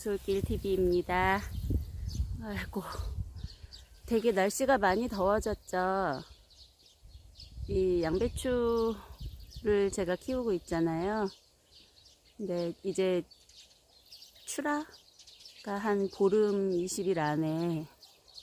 오솔길 TV입니다. 아이고, 되게 날씨가 많이 더워졌죠. 이 양배추를 제가 키우고 있잖아요. 근데 이제 출하가 한 보름 20일 안에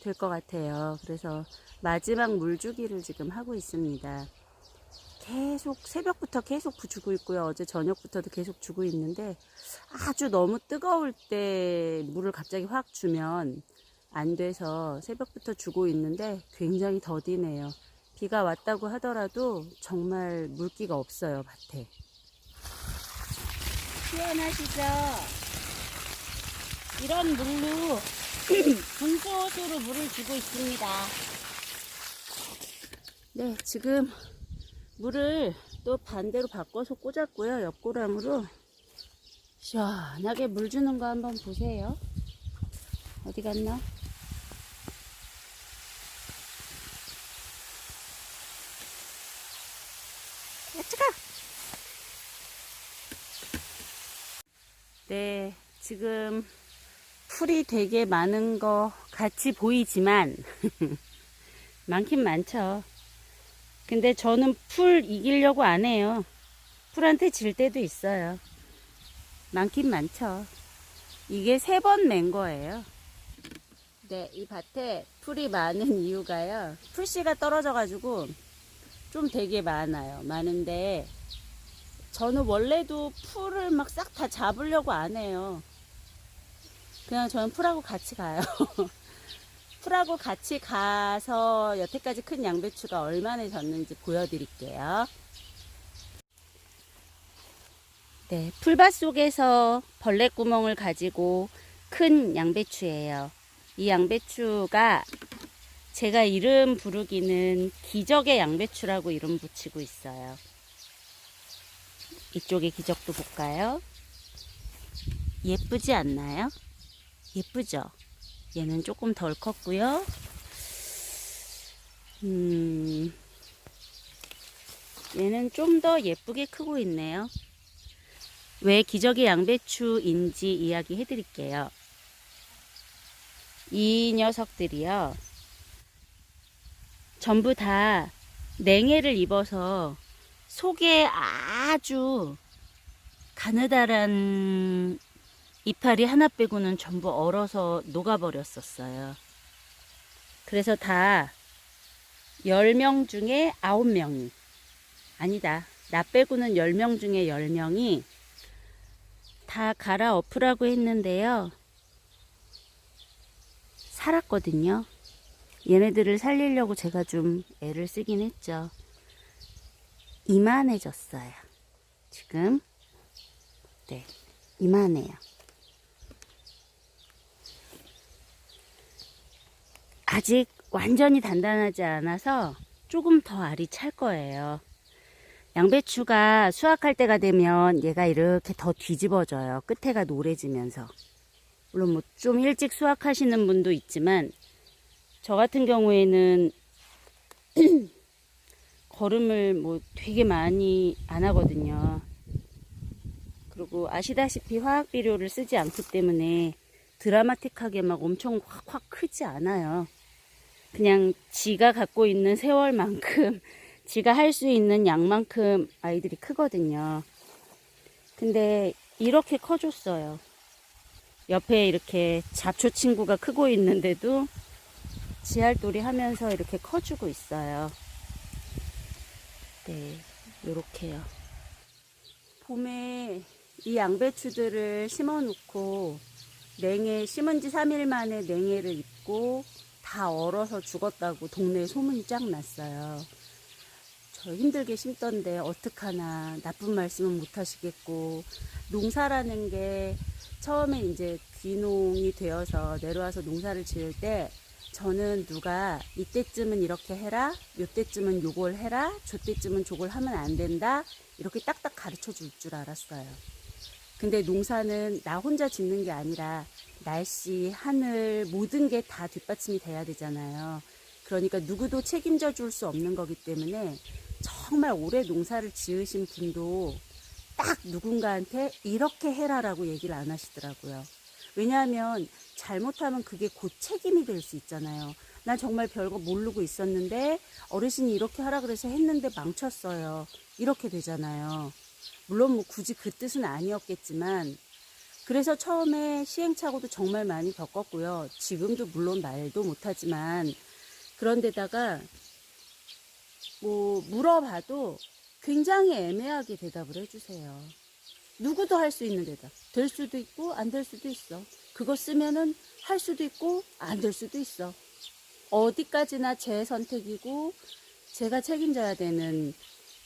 될 것 같아요. 그래서 마지막 물주기를 지금 하고 있습니다. 계속 새벽부터 계속 주고 있고요. 어제 저녁부터도 계속 주고 있는데 아주 너무 뜨거울 때 물을 갑자기 확 주면 안 돼서 새벽부터 주고 있는데 굉장히 더디네요. 비가 왔다고 하더라도 정말 물기가 없어요, 밭에. 시원하시죠? 이런 물로 분소수로 물을 주고 있습니다. 네, 지금 물을 또 반대로 바꿔서 꽂았고요. 옆고랑으로 시원하게 물 주는 거 한번 보세요. 어디 갔나? 야, 뜨거! 네, 지금 풀이 되게 많은 거 같이 보이지만 많긴 많죠. 근데 저는 풀 이기려고 안 해요. 풀한테 질 때도 있어요. 많긴 많죠. 이게 3번 맨 거예요. 네, 이 밭에 풀이 많은 이유가요. 풀씨가 떨어져가지고 좀 되게 많아요. 많은데 저는 원래도 풀을 막 싹 다 잡으려고 안 해요. 그냥 저는 풀하고 같이 가요. 풀하고 같이 가서 여태까지 큰 양배추가 얼마나 졌는지 보여드릴게요. 네, 풀밭 속에서 벌레구멍을 가지고 큰 양배추예요. 이 양배추가 제가 이름 부르기는 기적의 양배추라고 이름 붙이고 있어요. 이쪽의 기적도 볼까요? 예쁘지 않나요? 예쁘죠? 얘는 조금 덜 컸고요. 얘는 좀 더 예쁘게 크고 있네요. 왜 기적의 양배추인지 이야기 해드릴게요. 이 녀석들이요, 전부 다 냉해를 입어서 속에 아주 가느다란 이파리 하나 빼고는 전부 얼어서 녹아버렸었어요. 그래서 다 10명 중에 9명이, 아니다, 나 빼고는 10명 중에 10명이 다 갈아엎으라고 했는데요. 살았거든요. 얘네들을 살리려고 제가 좀 애를 쓰긴 했죠. 이만해졌어요. 지금. 네, 이만해요. 아직 완전히 단단하지 않아서 조금 더 알이 찰 거예요. 양배추가 수확할 때가 되면 얘가 이렇게 더 뒤집어져요. 끝에가 노래지면서. 물론 뭐 좀 일찍 수확하시는 분도 있지만 저 같은 경우에는 거름을 뭐 되게 많이 안 하거든요. 그리고 아시다시피 화학 비료를 쓰지 않기 때문에 드라마틱하게 막 엄청 확 크지 않아요. 그냥 지가 갖고 있는 세월만큼 지가 할 수 있는 양만큼 아이들이 크거든요. 근데 이렇게 커줬어요. 옆에 이렇게 잡초 친구가 크고 있는데도 지알돌이 하면서 이렇게 커주고 있어요. 네, 요렇게요. 봄에 이 양배추들을 심어 놓고 냉해, 심은 지 3일 만에 냉해를 입고 다 얼어서 죽었다고 동네에 소문이 쫙 났어요. 저 힘들게 심던데 어떡하나, 나쁜 말씀은 못 하시겠고, 농사라는 게 처음에 이제 귀농이 되어서 내려와서 농사를 지을 때 저는 누가 이때쯤은 이렇게 해라, 요때쯤은 요걸 해라, 저때쯤은 저걸 하면 안 된다, 이렇게 딱딱 가르쳐 줄 줄 알았어요. 근데 농사는 나 혼자 짓는 게 아니라 날씨, 하늘, 모든 게 다 뒷받침이 돼야 되잖아요. 그러니까 누구도 책임져 줄 수 없는 거기 때문에 정말 오래 농사를 지으신 분도 딱 누군가한테 이렇게 해라라고 얘기를 안 하시더라고요. 왜냐하면 잘못하면 그게 곧 책임이 될 수 있잖아요. 난 정말 별거 모르고 있었는데 어르신이 이렇게 하라 그래서 했는데 망쳤어요. 이렇게 되잖아요. 물론 뭐 굳이 그 뜻은 아니었겠지만, 그래서 처음에 시행착오도 정말 많이 겪었고요. 지금도 물론 말도 못하지만, 그런데다가 뭐 물어봐도 굉장히 애매하게 대답을 해주세요. 누구도 할 수 있는 대답. 될 수도 있고 안 될 수도 있어. 그거 쓰면은 할 수도 있고 안 될 수도 있어. 어디까지나 제 선택이고 제가 책임져야 되는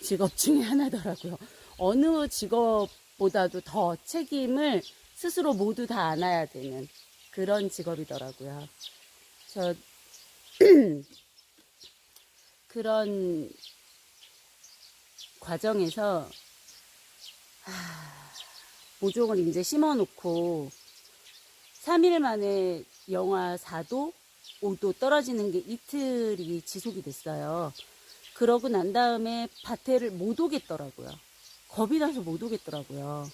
직업 중에 하나더라고요. 어느 직업보다도 더 책임을 스스로 모두 다 안아야 되는 그런 직업이더라고요. 저 그런 과정에서 모종을 이제 심어놓고 3일 만에 영하 4도, 5도 떨어지는 게 이틀이 지속이 됐어요. 그러고 난 다음에 밭에를 못 오겠더라고요. 겁이 나서 못 오겠더라고요.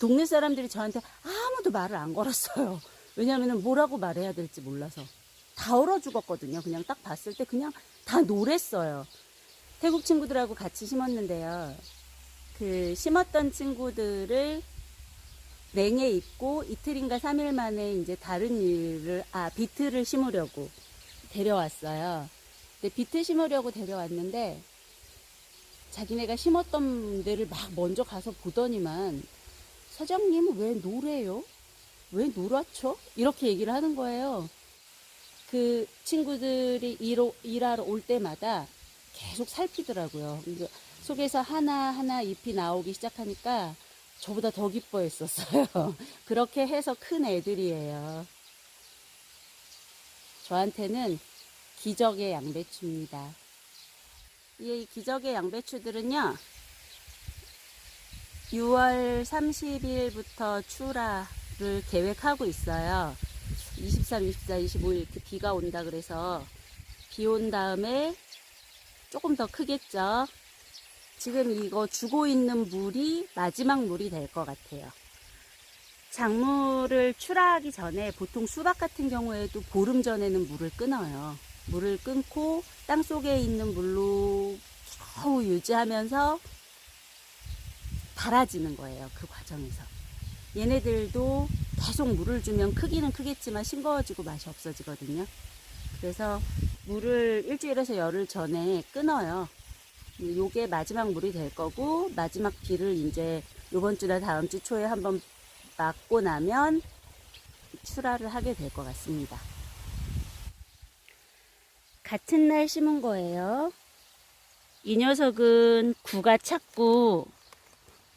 동네 사람들이 저한테 아무도 말을 안 걸었어요. 왜냐하면 뭐라고 말해야 될지 몰라서. 다 얼어 죽었거든요. 그냥 딱 봤을 때 그냥 다 노랬어요. 태국 친구들하고 같이 심었는데요. 그 심었던 친구들을 냉해 입고 이틀인가 3일 만에 이제 다른 일을, 비트를 심으려고 데려왔어요. 근데 비트 심으려고 데려왔는데 자기네가 심었던 데를 막 먼저 가서 보더니만 사장님 왜 노래요? 왜 노랗죠? 이렇게 얘기를 하는 거예요. 그 친구들이 일하러 올 때마다 계속 살피더라고요. 속에서 하나하나 잎이 나오기 시작하니까 저보다 더 기뻐했었어요. 그렇게 해서 큰 애들이에요. 저한테는 기적의 양배추입니다. 이 기적의 양배추들은요, 6월 30일부터 출하를 계획하고 있어요. 23, 24, 25일 이렇게 비가 온다 그래서 비 온 다음에 조금 더 크겠죠. 지금 이거 주고 있는 물이 마지막 물이 될 것 같아요. 작물을 출하하기 전에 보통 수박 같은 경우에도 보름 전에는 물을 끊어요. 물을 끊고 땅속에 있는 물로 겨우 유지하면서 달아지는 거예요. 그 과정에서. 얘네들도 계속 물을 주면 크기는 크겠지만 싱거워지고 맛이 없어지거든요. 그래서 물을 일주일에서 열흘 전에 끊어요. 요게 마지막 물이 될 거고, 마지막 비를 이제 요번 주나 다음 주 초에 한번 맞고 나면 출하를 하게 될 것 같습니다. 같은 날 심은 거예요. 이 녀석은 구가 찼고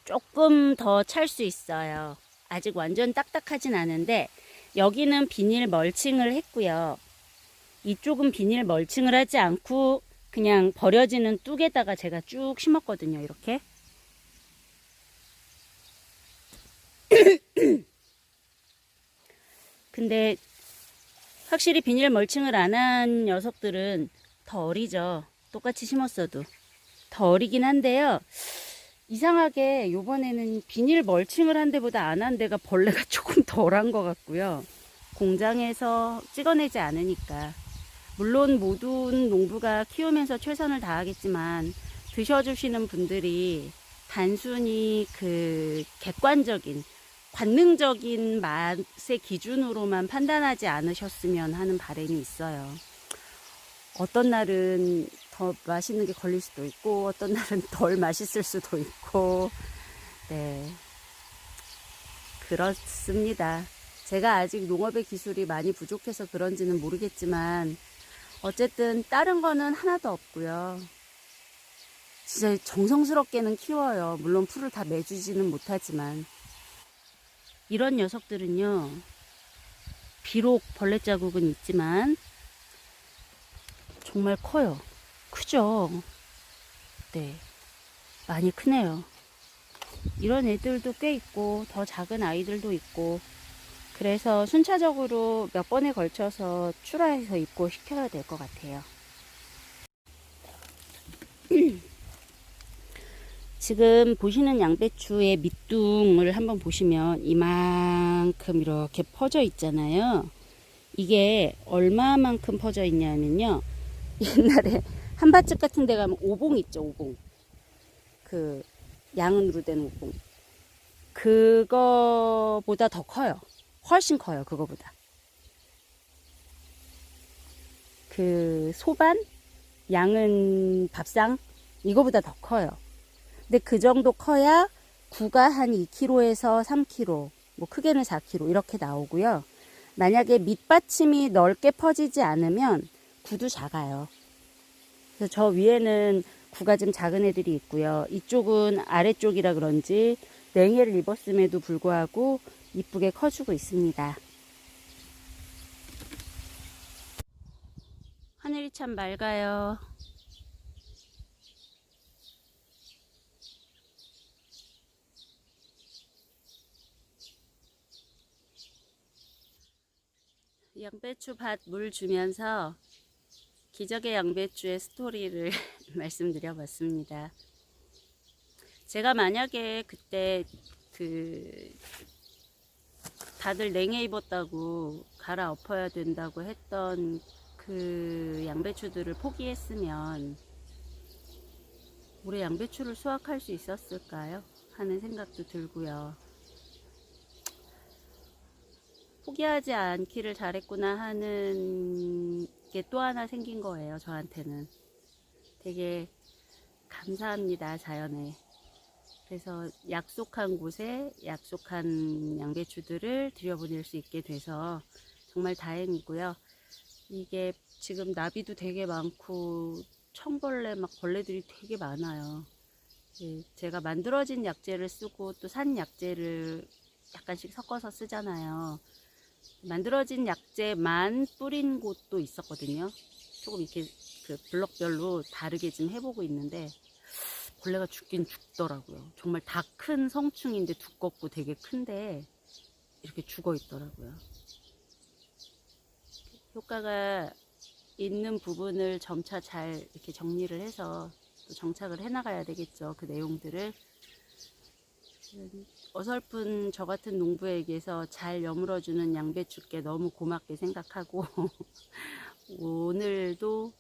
조금 더 찰 수 있어요. 아직 완전 딱딱하진 않은데 여기는 비닐 멀칭을 했고요. 이쪽은 비닐 멀칭을 하지 않고 그냥 버려지는 뚝에다가 제가 쭉 심었거든요. 이렇게. 근데 확실히 비닐 멀칭을 안 한 녀석들은 더 어리죠. 똑같이 심었어도 더 어리긴 한데요. 이상하게 요번에는 비닐 멀칭을 한 데보다 안 한 데가 벌레가 조금 덜한 것 같고요. 공장에서 찍어내지 않으니까. 물론 모든 농부가 키우면서 최선을 다하겠지만 드셔주시는 분들이 단순히 그 객관적인 관능적인 맛의 기준으로만 판단하지 않으셨으면 하는 바람이 있어요. 어떤 날은 더 맛있는 게 걸릴 수도 있고 어떤 날은 덜 맛있을 수도 있고, 네, 그렇습니다. 제가 아직 농업의 기술이 많이 부족해서 그런지는 모르겠지만 어쨌든 다른 거는 하나도 없고요. 진짜 정성스럽게는 키워요. 물론 풀을 다 매주지는 못하지만. 이런 녀석들은요, 비록 벌레 자국은 있지만 정말 커요. 크죠? 네, 많이 크네요. 이런 애들도 꽤 있고 더 작은 아이들도 있고, 그래서 순차적으로 몇 번에 걸쳐서 출하해서 입고시켜야 될 것 같아요. 지금 보시는 양배추의 밑둥을 한번 보시면 이만큼 이렇게 퍼져 있잖아요. 이게 얼마만큼 퍼져 있냐면요. 옛날에 한밭집 같은 데 가면 오봉 있죠, 오봉. 그 양은으로 된 오봉. 그거보다 더 커요. 훨씬 커요, 그거보다. 그 소반? 양은 밥상? 이거보다 더 커요. 근데 그 정도 커야 구가 한 2kg에서 3kg, 뭐 크게는 4kg 이렇게 나오고요. 만약에 밑받침이 넓게 퍼지지 않으면 구도 작아요. 그래서 저 위에는 구가 좀 작은 애들이 있고요. 이쪽은 아래쪽이라 그런지 냉해를 입었음에도 불구하고 이쁘게 커주고 있습니다. 하늘이 참 맑아요. 양배추 밭 물 주면서 기적의 양배추의 스토리를 말씀드려 봤습니다. 제가 만약에 그때 다들 냉해 입었다고 갈아엎어야 된다고 했던 그 양배추들을 포기했으면 올해 양배추를 수확할 수 있었을까요? 하는 생각도 들고요. 포기하지 않기를 잘했구나 하는 게 또 하나 생긴 거예요. 저한테는 되게 감사합니다, 자연에. 그래서 약속한 곳에 약속한 양배추들을 들여보낼 수 있게 돼서 정말 다행이고요. 이게 지금 나비도 되게 많고 청벌레 막 벌레들이 되게 많아요. 제가 만들어진 약재를 쓰고 또 산 약재를 약간씩 섞어서 쓰잖아요. 만들어진 약재만 뿌린 곳도 있었거든요. 조금 이렇게 그 블럭별로 다르게 좀 해보고 있는데 벌레가 죽긴 죽더라고요. 정말 다 큰 성충인데 두껍고 되게 큰데 이렇게 죽어 있더라고요. 효과가 있는 부분을 점차 잘 이렇게 정리를 해서 또 정착을 해 나가야 되겠죠. 그 내용들을. 어설픈 저 같은 농부에게서 잘 여물어주는 양배추께 너무 고맙게 생각하고 오늘도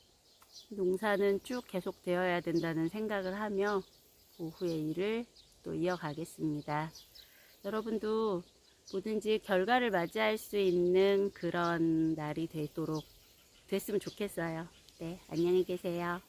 농사는 쭉 계속 되어야 된다는 생각을 하며 오후의 일을 또 이어가겠습니다. 여러분도 뭐든지 결과를 맞이할 수 있는 그런 날이 됐으면 좋겠어요. 네, 안녕히 계세요.